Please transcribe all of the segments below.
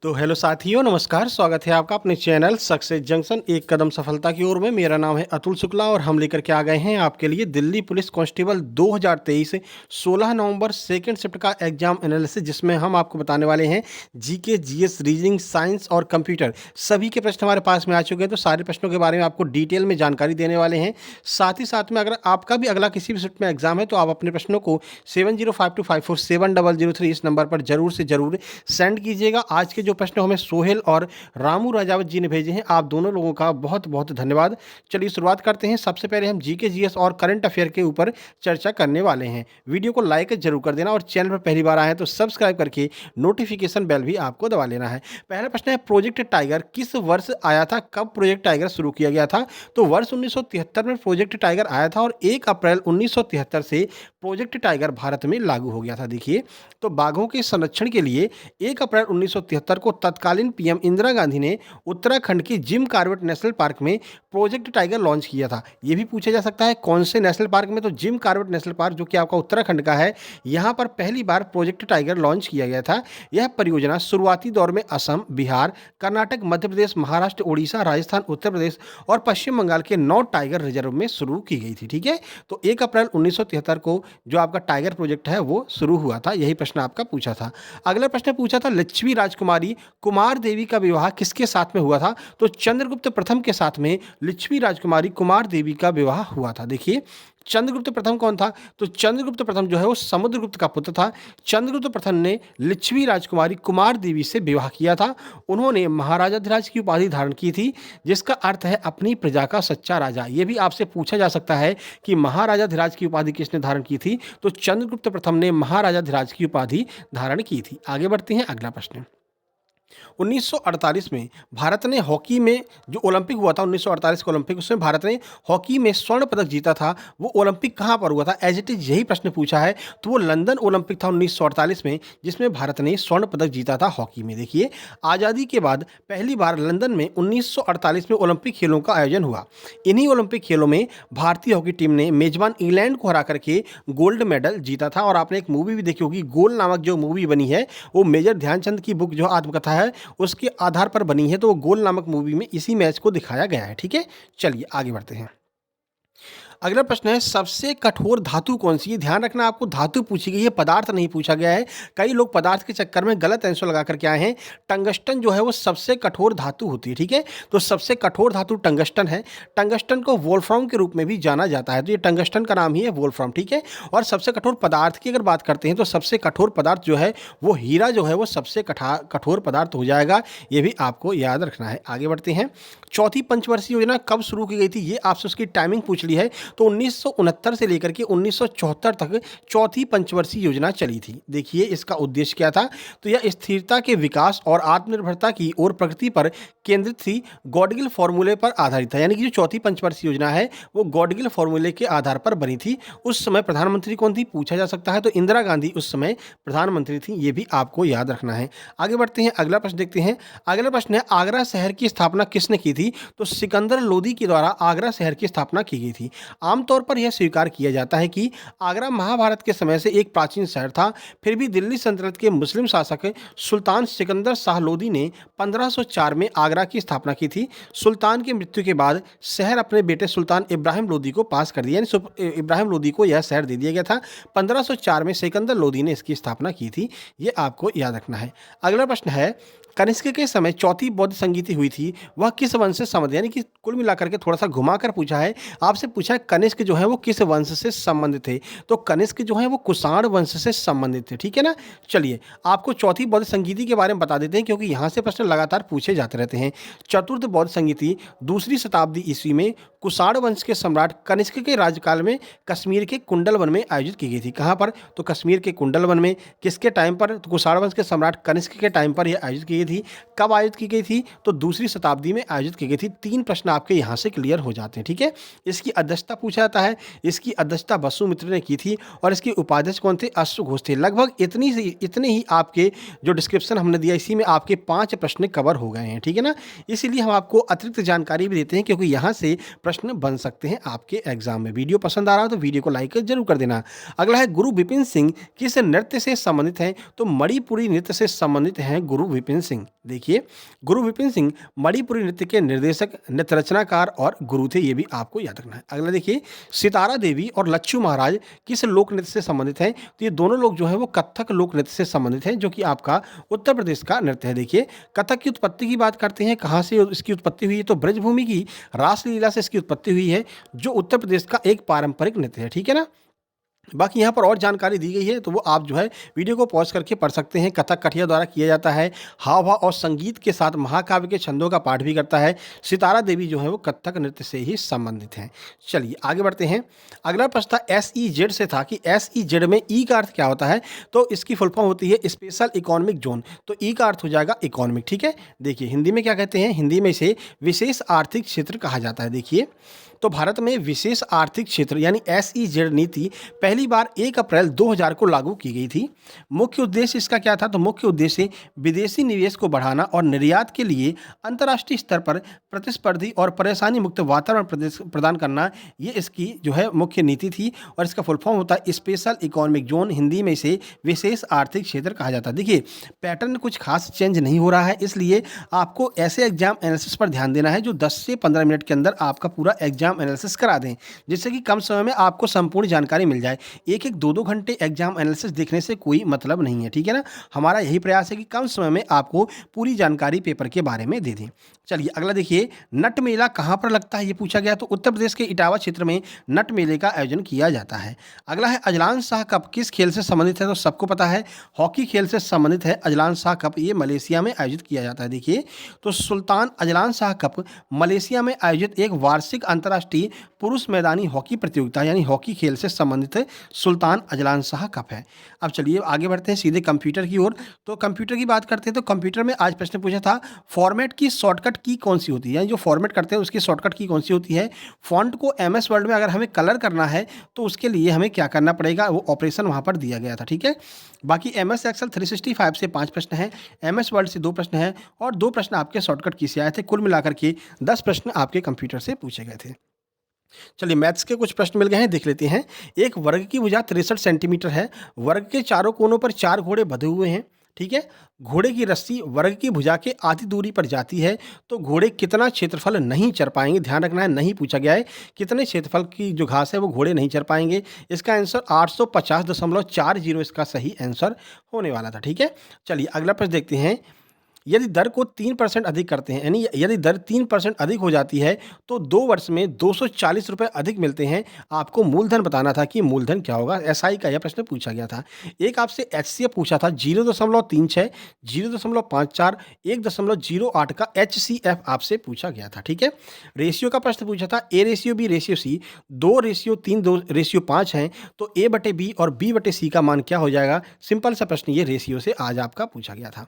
तो हेलो साथियों, नमस्कार। स्वागत है आपका अपने चैनल सक्सेस जंक्शन एक कदम सफलता की ओर में। मेरा नाम है अतुल शुक्ला और हम लेकर के आ गए हैं आपके लिए दिल्ली पुलिस कांस्टेबल 2023 16 नवंबर सेकंड शिफ्ट का एग्जाम एनालिसिस, जिसमें हम आपको बताने वाले हैं जीके, जीएस, रीजनिंग, साइंस और कंप्यूटर सभी के प्रश्न हमारे पास में आ चुके हैं। तो सारे प्रश्नों के बारे में आपको डिटेल में जानकारी देने वाले हैं। साथ ही साथ में अगर आपका भी अगला किसी भी शिफ्ट में एग्जाम है तो आप अपने प्रश्नों को 7052547003 इस नंबर पर जरूर से जरूर सेंड कीजिएगा। आज के जो प्रश्न हमें सोहेल और रामू राजावत जी ने भेजे हैं, आप दोनों लोगों का बहुत बहुत धन्यवाद। चलिए शुरुआत करते हैं। सबसे पहले हम जीके, जीएस और करंट अफेयर के ऊपर चर्चा करने वाले हैं। वीडियो को लाइक जरूर कर देना और चैनल पर पहली बार आए हैं तो सब्सक्राइब करके नोटिफिकेशन बेल भी आपको दबा लेना है। पहला प्रश्न है, प्रोजेक्ट टाइगर किस वर्ष आया था? कब प्रोजेक्ट टाइगर शुरू किया गया था? तो वर्ष 1973 में प्रोजेक्ट टाइगर आया था और 1 अप्रैल 1973 से प्रोजेक्ट टाइगर भारत में लागू हो गया था। देखिए, तो बाघों के संरक्षण के लिए 1 अप्रैल 1973 को तत्कालीन पीएम इंदिरा गांधी ने उत्तराखंड के जिम कॉर्बेट नेशनल पार्क में प्रोजेक्ट टाइगर लॉन्च किया था। यह भी पूछा जा सकता है कौन से नेशनल पार्क में? तो जिम कॉर्बेट नेशनल पार्क, जो कि आपका उत्तराखंड का है, यहां पर पहली बार प्रोजेक्ट टाइगर लॉन्च किया गया था। यह परियोजना शुरुआती दौर में असम, बिहार, कर्नाटक, मध्य प्रदेश, महाराष्ट्र, उड़ीसा, राजस्थान, उत्तर प्रदेश और पश्चिम बंगाल के 9 टाइगर रिजर्व में शुरू की गई थी। ठीक है, तो 1 अप्रैल 1973 को जो आपका टाइगर प्रोजेक्ट है वो शुरू हुआ था। यही प्रश्न आपका पूछा था। अगला प्रश्न पूछा था, लक्ष्मी राजकुमारी कुमार देवी का विवाह किसके साथ में हुआ था? तो चंद्रगुप्त प्रथम के साथ में लक्ष्मी राजकुमारी कुमार देवी का विवाह हुआ था। देखिए, चंद्रगुप्त प्रथम कौन था? तो चंद्रगुप्त प्रथम जो है वो समुद्रगुप्त का पुत्र था। चंद्रगुप्त प्रथम ने लक्ष्मी राजकुमारी कुमार देवी से विवाह किया था। उन्होंने महाराजाधिराज की उपाधि धारण की थी, जिसका अर्थ है अपनी प्रजा का सच्चा राजा। यह भी आपसे पूछा जा सकता है कि महाराजाधिराज की उपाधि किसने धारण की थी? तो चंद्रगुप्त प्रथम ने महाराजाधिराज की उपाधि धारण की थी। आगे बढ़ते हैं, अगला प्रश्न। 1948 में भारत ने हॉकी में जो ओलंपिक हुआ था, 1948 का ओलंपिक, उसमें भारत ने हॉकी में स्वर्ण पदक जीता था। वो ओलंपिक कहां पर हुआ था? एज इट इज यही प्रश्न पूछा है। तो वो लंदन ओलंपिक था 1948 में, जिसमें भारत ने स्वर्ण पदक जीता था हॉकी में। देखिए, आज़ादी के बाद पहली बार लंदन में 1948 में ओलंपिक खेलों का आयोजन हुआ। इन्हीं ओलंपिक खेलों में भारतीय हॉकी टीम ने मेजबान इंग्लैंड को हरा करके गोल्ड मेडल जीता था। और आपने एक मूवी भी देखी होगी, गोल नामक जो मूवी बनी है, वो मेजर ध्यानचंद की बुक जो आत्मकथा है उसके आधार पर बनी है। तो वो गोल नामक मूवी में इसी मैच को दिखाया गया है। ठीक है, चलिए आगे बढ़ते हैं। अगला प्रश्न है, सबसे कठोर धातु कौन सी है? ध्यान रखना, आपको धातु पूछी गई है, पदार्थ नहीं पूछा गया है। कई लोग पदार्थ के चक्कर में गलत आंसर लगा करके आए हैं। टंगस्टन जो है वो सबसे कठोर धातु होती है। ठीक है, तो सबसे कठोर धातु टंगस्टन है। टंगस्टन को वोल्फ्राम के रूप में भी जाना जाता है, तो ये टंगस्टन का नाम ही है वोल्फ्राम। ठीक है, और सबसे कठोर पदार्थ की अगर बात करते हैं तो सबसे कठोर पदार्थ जो है वो हीरा जो है वो सबसे कठोर पदार्थ हो जाएगा। ये भी आपको याद रखना है। आगे बढ़ते हैं। चौथी पंचवर्षीय योजना कब शुरू की गई थी? ये आपसे उसकी टाइमिंग पूछ ली है। तो 1969 से लेकर के 1974 तक चौथी पंचवर्षीय योजना चली थी। देखिए, इसका उद्देश्य क्या था? तो यह स्थिरता के विकास और आत्मनिर्भरता की ओर प्रगति पर केंद्रित थी। गॉडगिल फॉर्मूले पर आधारित है, यानी कि जो चौथी पंचवर्षीय योजना है वो गॉडगिल फॉर्मूले के आधार पर बनी थी। उस समय प्रधानमंत्री कौन थी पूछा जा सकता है, तो इंदिरा गांधी उस समय प्रधानमंत्री थी। ये भी आपको याद रखना है। आगे बढ़ते हैं, अगला प्रश्न देखते हैं। अगला प्रश्न है, आगरा शहर की स्थापना किसने की थी? तो सिकंदर लोदी के द्वारा आगरा शहर की स्थापना की गई थी। आमतौर पर यह स्वीकार किया जाता है कि आगरा महाभारत के समय से एक प्राचीन शहर था। फिर भी दिल्ली सल्तनत के मुस्लिम शासक सुल्तान सिकंदर शाह लोदी ने 1504 में आगरा की स्थापना की थी। सुल्तान की मृत्यु के बाद शहर अपने बेटे सुल्तान इब्राहिम लोदी को पास कर दिया, यानी इब्राहिम लोदी को यह शहर दे दिया गया था। 1504 में सिकंदर लोदी ने इसकी स्थापना की थी। ये आपको याद रखना है। अगला प्रश्न है, कनिष्क के समय चौथी बौद्ध संगीति हुई थी, वह किस वंश से संबंधित? यानी कि कुल मिलाकर के थोड़ा सा घुमाकर पूछा है। आपसे पूछा है कनिष्क जो है वो किस वंश से संबंधित थे? तो कनिष्क जो है वो कुषाण वंश से संबंधित थे। ठीक है ना, चलिए आपको चौथी बौद्ध संगीति के बारे में बता देते हैं, क्योंकि यहाँ से प्रश्न लगातार पूछे जाते रहते हैं। चतुर्थ बौद्ध संगीति 2री शताब्दी ईस्वी में कुषाण वंश के सम्राट कनिष्क के राज्यकाल में कश्मीर के कुंडल वन में आयोजित की गई थी। कहाँ पर? तो कश्मीर के कुंडल वन में। किसके टाइम पर? तो कुषाण वंश के सम्राट कनिष्क के टाइम पर यह आयोजित की गई थी। कब आयोजित की गई थी? तो 2री शताब्दी में आयोजित की गई थी। 3 प्रश्न आपके यहाँ से क्लियर हो जाते हैं। ठीक है, इसकी अध्यक्षता पूछा जाता है। इसकी अध्यक्षता बसु मित्र ने की थी और इसके उपाध्यक्ष कौन थे? अश्व घोष थे। लगभग इतने ही आपके जो डिस्क्रिप्शन हमने दिया, इसी में आपके 5 प्रश्न कवर हो गए हैं। ठीक है ना, इसीलिए हम आपको अतिरिक्त जानकारी भी देते हैं, क्योंकि यहाँ से प्रश्न बन सकते हैं आपके एग्जाम में। वीडियो पसंद आ रहा हो तो वीडियो को लाइक जरूर कर देना। अगला है, गुरु विपिन सिंह किस नृत्य से संबंधित हैं? तो मणिपुरी नृत्य से संबंधित हैं गुरु विपिन सिंह। देखिए, गुरु विपिन सिंह मणिपुरी नृत्य के निर्देशक, नृत्य रचनाकार और गुरु थे, ये भी आपको याद रखना है। अगला देखिए, सितारा देवी और लच्छू महाराज किस लोक नृत्य से संबंधित हैं? तो ये दोनों लोग जो है वो कथक लोक नृत्य से संबंधित हैं, जो कि आपका उत्तर प्रदेश का नृत्य है। देखिए, कथक की उत्पत्ति की बात करते हैं, कहाँ से इसकी उत्पत्ति हुई है? तो ब्रजभूमि की रासलीला से इसकी उत्पत्ति हुई है, जो उत्तर प्रदेश का एक पारंपरिक नृत्य है। ठीक है ना? बाकी यहाँ पर और जानकारी दी गई है, तो वो आप जो है वीडियो को पॉज़ करके पढ़ सकते हैं। कथक कठिया द्वारा किया जाता है, हाव-भाव और संगीत के साथ महाकाव्य के छंदों का पाठ भी करता है। सितारा देवी जो है वो कथक नृत्य से ही संबंधित हैं। चलिए आगे बढ़ते हैं। अगला प्रश्न था एसईजेड से था कि एसईजेड में ई का अर्थ क्या होता है? तो इसकी फुल फॉर्म होती है स्पेशल इकोनॉमिक ज़ोन, तो ई का अर्थ हो जाएगा इकोनॉमिक। ठीक है? देखिए, हिंदी में क्या कहते हैं? हिंदी में इसे विशेष आर्थिक क्षेत्र कहा जाता है। देखिए, तो भारत में विशेष आर्थिक क्षेत्र यानी एसईजेड नीति पहली बार 1 अप्रैल 2000 को लागू की गई थी। मुख्य उद्देश्य इसका क्या था? तो मुख्य उद्देश्य विदेशी निवेश को बढ़ाना और निर्यात के लिए अंतर्राष्ट्रीय स्तर पर प्रतिस्पर्धी और परेशानी मुक्त वातावरण प्रदान करना, ये इसकी जो है मुख्य नीति थी। और इसका फुल फॉर्म होता है स्पेशल इकोनॉमिक जोन, हिंदी में इसे विशेष आर्थिक क्षेत्र कहा जाता है। देखिए, पैटर्न कुछ खास चेंज नहीं हो रहा है, इसलिए आपको ऐसे एग्जाम एनालिसिस पर ध्यान देना है जो 10 से 15 मिनट के अंदर आपका पूरा एग्जाम एनालिसिस करा दें, जिससे कि कम समय में आपको संपूर्ण जानकारी मिल जाए। एक एक 2-2 घंटे एग्जाम एनालिसिस देखने से कोई मतलब नहीं है। ठीक है ना? हमारा यही प्रयास है कि कम समय में आपको पूरी जानकारी पेपर के बारे में दे दें। चलिए अगला देखिए, नट मेला कहाँ पर लगता है, ये पूछा गया। तो उत्तर प्रदेश के इटावा क्षेत्र में नट मेले का आयोजन किया जाता है। अगला है अजलान शाह कप किस खेल से संबंधित है? तो सबको पता है हॉकी खेल से संबंधित है अजलान शाह कप, ये मलेशिया में आयोजित किया जाता है। देखिए, तो Sultan Azlan Shah cup Malaysia में आयोजित एक वार्षिक अंतर्राष्ट्रीय पुरुष मैदानी हॉकी प्रतियोगिता यानी हॉकी खेल से संबंधित सुल्तान अजलान शाह कप है। अब चलिए आगे बढ़ते हैं सीधे कंप्यूटर की ओर। तो कंप्यूटर की बात करते हैं, तो कंप्यूटर में आज प्रश्न पूछा था फॉर्मेट की शॉर्टकट की कौन सी होती है, यानी जो फॉर्मेट करते हैं उसकी शॉर्टकट की कौन सी होती है। फॉन्ट को एमएस वर्ड में अगर हमें कलर करना है तो उसके लिए हमें क्या करना पड़ेगा, वो ऑपरेशन वहाँ पर दिया गया था। ठीक है? बाकी एमएस एक्सेल 365 से 5 प्रश्न हैं, एमएस वर्ड से 2 प्रश्न हैं और 2 प्रश्न आपके शॉर्टकट की से आए थे। कुल मिलाकर के 10 प्रश्न आपके कंप्यूटर से पूछे गए थे। चलिए मैथ्स के कुछ प्रश्न मिल गए हैं, देख लेते हैं। एक वर्ग की भुजा 63 सेंटीमीटर है। वर्ग के चारों कोनों पर 4 घोड़े बंधे हुए हैं। ठीक है? घोड़े की रस्सी वर्ग की भुजा के आधी दूरी पर जाती है, तो घोड़े कितना क्षेत्रफल नहीं चर पाएंगे? ध्यान रखना है, नहीं पूछा गया है कितने क्षेत्रफल की जो घास है वो घोड़े नहीं चर पाएंगे। इसका आंसर 850.40 इसका सही आंसर होने वाला था। ठीक है? चलिए अगला प्रश्न देखते हैं। यदि दर को 3% अधिक करते हैं, यानी यदि दर 3% अधिक हो जाती है तो 2 वर्ष में 240 रुपये अधिक मिलते हैं। आपको मूलधन बताना था कि मूलधन क्या होगा। एसआई का यह प्रश्न पूछा गया था। एक आपसे एचसीएफ पूछा था 0.36, 0.54, 1.08 का एचसीएफ आपसे पूछा गया था। ठीक है? रेशियो का प्रश्न पूछा था A ratio B ratio C, 2:3 2:5 हैं, तो ए बटे बी और बी बटे सी का मान क्या हो जाएगा। सिंपल सा प्रश्न ये रेशियो से आज आपका पूछा गया था।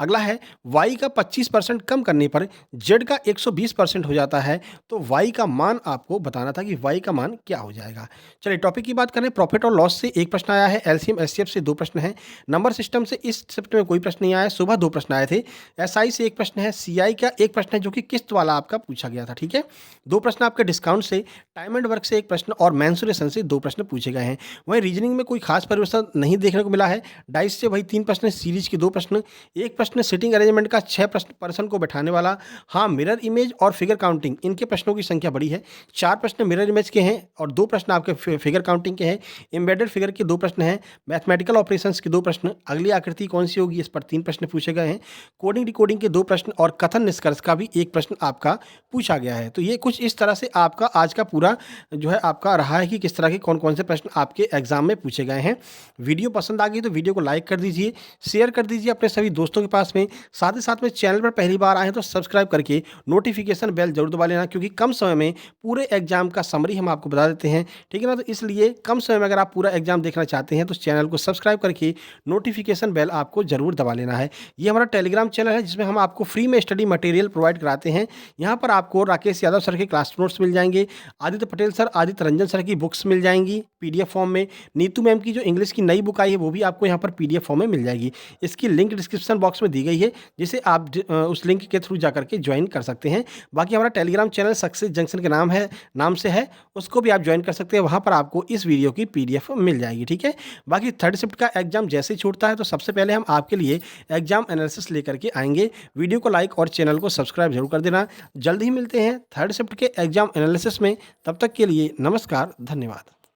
अगला है y का 25% कम करने पर z का 120% हो जाता है, तो y का मान आपको बताना था कि y का मान क्या हो जाएगा। चलिए टॉपिक की बात करें, प्रॉफिट और लॉस से 1 प्रश्न आया है, एलसीएम एचसीएफ से 2 प्रश्न हैं, नंबर सिस्टम से इस शिफ्ट में कोई प्रश्न नहीं आया, सुबह 2 प्रश्न आए थे, एसआई से 1 प्रश्न है, सीआई का 1 प्रश्न है जो कि किस्त वाला आपका पूछा गया था। ठीक है? 2 प्रश्न आपके डिस्काउंट से, टाइम एंड वर्क से 1 प्रश्न और मेंसुरेशन से 2 प्रश्न पूछे गए हैं। वहीं रीजनिंग में कोई खास परिवर्तन नहीं देखने को मिला है। डाइस से वही 3 प्रश्न, सीरीज के 2 प्रश्न, 1 प्रश्न सिटिंग अरेंजमेंट का 6 प्रश्न पर्सन को बैठाने वाला। हाँ, मिरर इमेज और फिगर काउंटिंग इनके प्रश्नों की संख्या बड़ी है। 4 प्रश्न मिरर इमेज के हैं और 2 प्रश्न आपके फिगर काउंटिंग के हैं। एम्बेडेड फिगर के 2 प्रश्न हैं। मैथमेटिकल ऑपरेशंस के 2 प्रश्न, अगली आकृति कौन सी होगी इस पर 3 प्रश्न पूछे गए हैं। कोडिंग डिकोडिंग के 2 प्रश्न और कथन निष्कर्ष का भी 1 प्रश्न आपका पूछा गया है। तो ये कुछ इस तरह से आपका आज का पूरा जो है आपका रहा है कि किस तरह के कौन कौन से प्रश्न आपके एग्जाम में पूछे गए हैं। वीडियो पसंद आ गई तो वीडियो को लाइक कर दीजिए, शेयर कर दीजिए अपने सभी दोस्तों के पास में। साथ ही साथ में चैनल पर पहली बार आए हैं तो सब्सक्राइब करके नोटिफिकेशन बेल जरूर दबा लेना, क्योंकि कम समय में पूरे एग्जाम का समरी हम आपको बता देते हैं। ठीक है ना? तो इसलिए कम समय में अगर आप पूरा एग्जाम देखना चाहते हैं तो चैनल को सब्सक्राइब करके नोटिफिकेशन बेल आपको जरूर दबा लेना है। ये हमारा टेलीग्राम चैनल है जिसमें हम आपको फ्री में स्टडी मटेरियल प्रोवाइड कराते हैं। यहाँ पर आपको राकेश यादव सर के क्लास नोट्स मिल जाएंगे, आदित्य पटेल सर, आदित्य रंजन सर की बुक्स मिल जाएंगी पीडीएफ फॉर्म में, नीतू मैम की जो इंग्लिश की नई बुक आई है वो भी आपको यहाँ पर पीडीएफ फॉर्म में मिल जाएगी। इसकी लिंक डिस्क्रिप्शन बॉक्स में दी गई है, जिसे आप उस लिंक के थ्रू जाकर के ज्वाइन कर सकते हैं। बाकी हमारा टेलीग्राम चैनल सक्सेस जंक्शन के नाम से है, उसको भी आप ज्वाइन कर सकते हैं। वहाँ पर आपको इस वीडियो की पीडीएफ मिल जाएगी, ठीक है। बाकी थर्ड शिफ्ट का एग्जाम जैसे ही छूटता है तो सबसे पहले हम आपके लिए एग्जाम एनालिसिस लेकर के आएंगे। वीडियो को लाइक और चैनल को सब्सक्राइब जरूर कर देना। जल्द ही मिलते हैं थर्ड शिफ्ट के एग्जाम एनालिसिस में। तब तक के लिए नमस्कार, धन्यवाद।